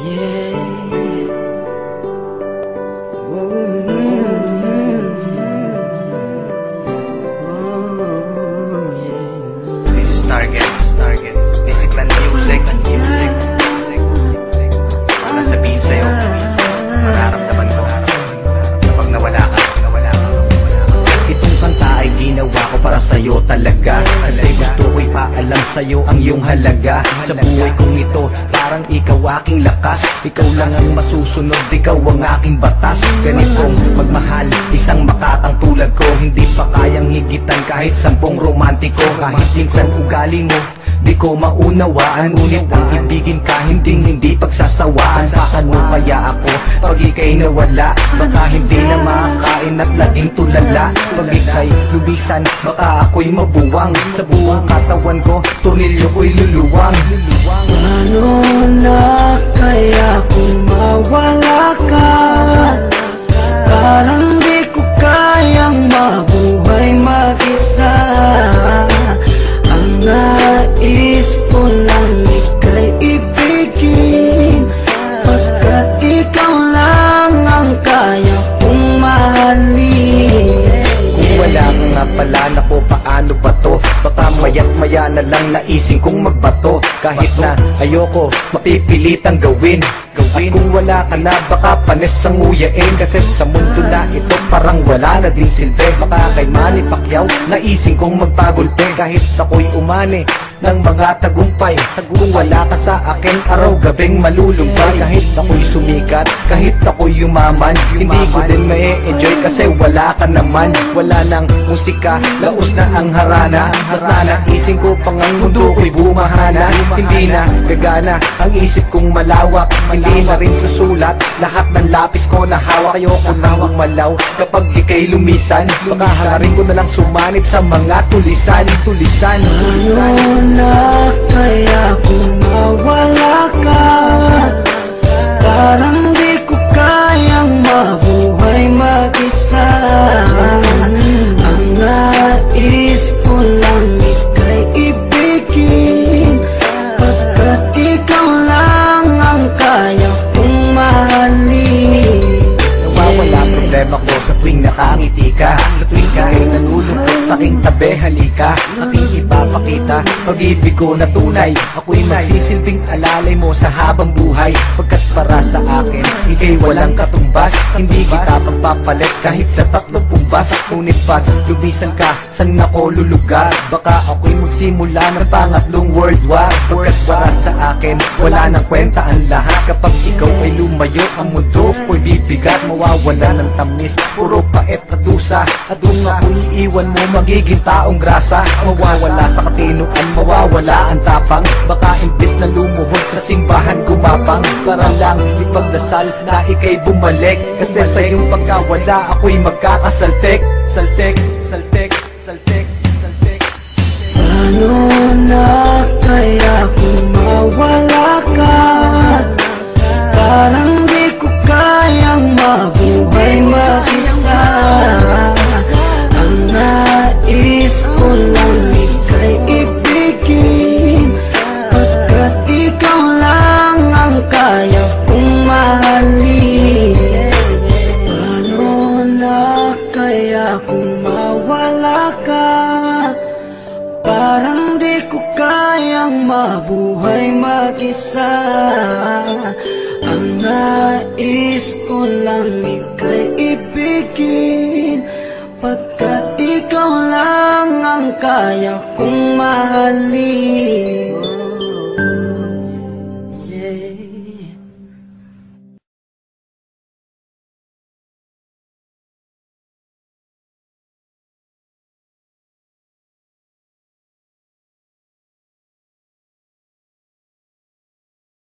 This is Target. Discipline music. Wala sabihin sa'yo, mararamdaman ko kapag nawala ka. Itong kanta ay ginawa ko para sa'yo talaga, kasi gusto ko'y paalam sa'yo ang iyong halaga. Sa buhay kong ito, parang ikaw aking lakas. Ikaw lang ang masusunod, ikaw ang aking batas. Ganitong magmahal, isang makatang tulad ko, hindi pa kayang higitan kahit 10 romantiko. Kahit minsan ugali mo di ko maunawaan, ngunit ang ibigin ka hindi pagsasawaan. Paano kaya ako pag ika'y nawala? Baka hindi na makakain at laging tulala. Pag ika'y lubisan, baka ako'y mabuwang. Sa buong katawan ko, tornilyo ko'y luluwang. Paano na kaya kung mawala ka? Parang di ko kayang mabuhay mag-isa. Ang nais ko lang ika'y ibigin, pagkat ikaw lang ang kaya kong mahalin. Kung wala ka nga pala, naku paano ba to? Baka maya't maya na lang naising kong magbato. Kahit na ayoko, mapipilitang gawin. At kung wala ka na, baka panis ang nguyain. Kasi sa mundo na ito, parang wala na din silbi. Baka kay Manny Pacquiao, naising kong magpagulpe. Kahit ako'y umani ng mga tagumpay, kung wala ka sa akin, araw-gabing malulumpay. Kahit ako'y sumikat, kahit ako'y yumaman, hindi ko din ma-enjoy kasi wala ka naman. Wala nang musika, laos na ang harana. Basta naising ko pang ang mundo ko'y bumahana. Hindi na gagana ang isip kong malawak, hindi na rin sa sulat lahat ng lapis ko na hawak. Ayoko nawang malaw kapag ika'y lumisan, baka hangarin ko na lang sumanib sa mga tulisan. Paano na kaya kung mawala ka? Parang di ko kayang mabuhay mag-isa. Ang nais ko lang ika'y ibigin, pagkat ikaw lang ang kaya kong mahalin. Nawawala problema ko sa tuwing nakangiti ka, sa tuwing kahit nalulungkot sa aking tabi, halika. Aking ipapakita pag-ibig ko na tunay. Ako'y magsisilbing alalay mo sa habang buhay, pagkat para sa akin ika'y walang katumbas. Hindi kita pagpapalit kahit sa 3 pumbas. Ngunit pas lubisan ka, saan ako lulugar? Baka ako'y magsimula ng pangatlong world war. Pagkat para sa akin wala nang kwenta ang lahat. Kapag ikaw ay lumayo, ang mundo ko'y bibigat. Mawawala ng tamis, puro pait at dusa. At kung ako'y iiwan mo, magiging taong grasa. Mawawala sa katinuan, mawawala ang tapang. Baka imbes na lumuhod sa simbahan gumapang, para lang ipagdasal na ika'y bumalik. Kasi sa iyong pagkawala, ako'y magkakasaltek. Saltek. Paano na kaya kung mawala ka? Parang di ko kayang mabuhay mag-isa. Ang nais ko lang ika'y ibigin, pagkat ikaw lang ang kaya kong mahalin. Paano na kaya kung mawala ka? Parang di ko kayang mabuhay mag-isa. Ang nais ko lang ika'y ibigin, pagkat ikaw lang ang kaya kong mahalin.